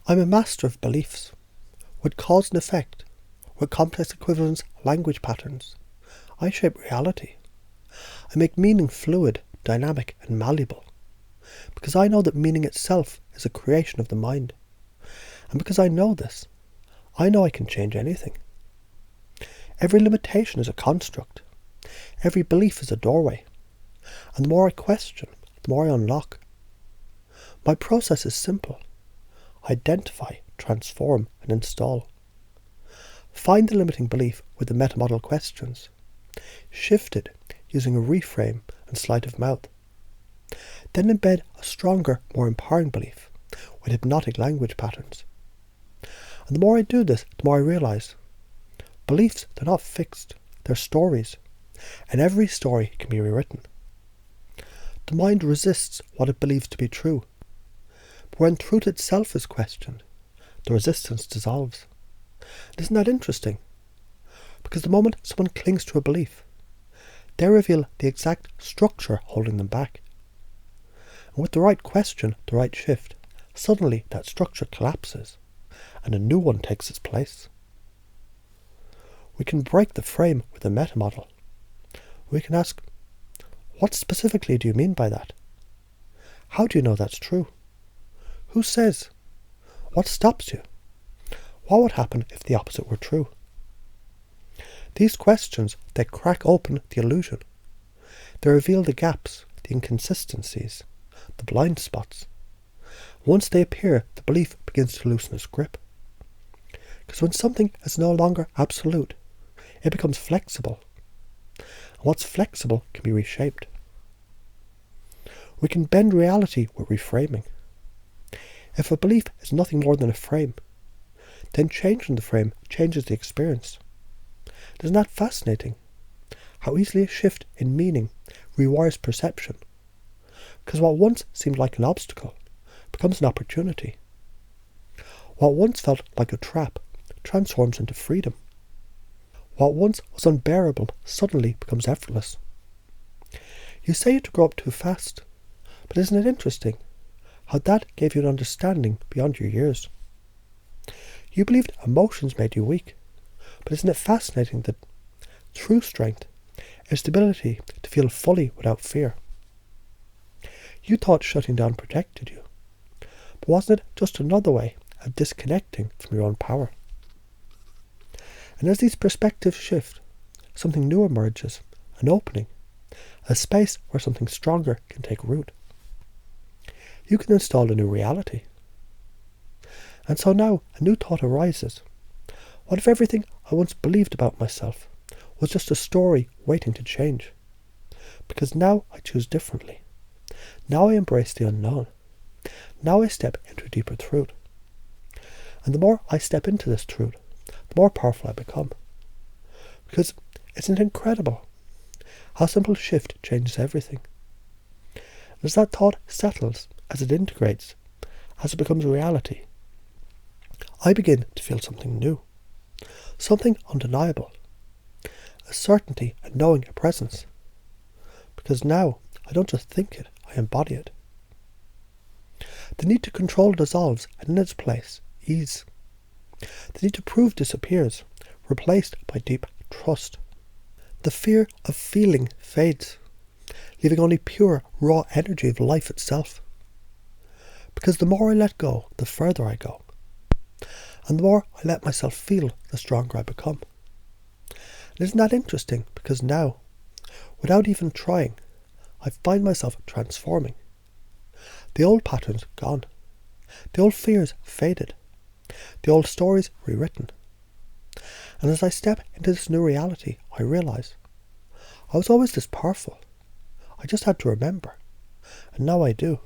I'm a master of beliefs, with cause and effect, with complex equivalence language patterns. I shape reality. I make meaning fluid, dynamic and malleable, because I know that meaning itself is a creation of the mind. And because I know this, I know I can change anything. Every limitation is a construct. Every belief is a doorway. And the more I question, the more I unlock. My process is simple. Identify, transform and install. Find the limiting belief with the metamodel questions. Shift it using a reframe and sleight of mouth. Then embed a stronger, more empowering belief with hypnotic language patterns. And the more I do this, the more I realize beliefs, they're not fixed, they're stories, and every story can be rewritten. The mind resists what it believes to be true, but when truth itself is questioned, the resistance dissolves. Isn't that interesting? Because the moment someone clings to a belief, they reveal the exact structure holding them back. And with the right question, the right shift, suddenly that structure collapses and a new one takes its place. We can break the frame with a metamodel. We can ask, what specifically do you mean by that? How do you know that's true? Who says? What stops you? What would happen if the opposite were true? These questions, they crack open the illusion. They reveal the gaps, the inconsistencies, the blind spots. Once they appear, the belief begins to loosen its grip. Because when something is no longer absolute, it becomes flexible. And what's flexible can be reshaped. We can bend reality with reframing. If a belief is nothing more than a frame, then changing the frame changes the experience. Isn't that fascinating? How easily a shift in meaning rewires perception. Because what once seemed like an obstacle becomes an opportunity. What once felt like a trap transforms into freedom. What once was unbearable suddenly becomes effortless. You say to grow up too fast, but isn't it interesting how that gave you an understanding beyond your years? You believed emotions made you weak, but isn't it fascinating that true strength is the ability to feel fully without fear? You thought shutting down protected you, but wasn't it just another way of disconnecting from your own power? And as these perspectives shift, something new emerges, an opening, a space where something stronger can take root. You can install a new reality. And so now a new thought arises. What if everything I once believed about myself was just a story waiting to change? Because now I choose differently. Now I embrace the unknown. Now I step into a deeper truth. And the more I step into this truth, the more powerful I become. Because isn't it incredible how simple shift changes everything? And as that thought settles, as it integrates, as it becomes reality, I begin to feel something new, something undeniable, a certainty and knowing a presence. Because now I don't just think it, I embody it. The need to control dissolves, and in its place, ease. The need to prove disappears, replaced by deep trust. The fear of feeling fades, leaving only pure, raw energy of life itself. Because the more I let go, the further I go. And the more I let myself feel, the stronger I become. And isn't that interesting? Because now, without even trying, I find myself transforming. The old patterns gone. The old fears faded. The old stories rewritten. And as I step into this new reality, I realize I was always this powerful. I just had to remember. And now I do.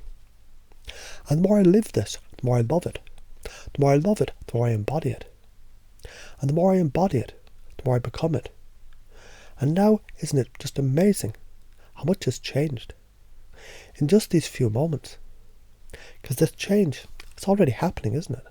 And the more I live this, the more I love it. The more I love it, the more I embody it. And the more I embody it, the more I become it. And now, isn't it just amazing how much has changed in just these few moments? Because this change, it's already happening, isn't it?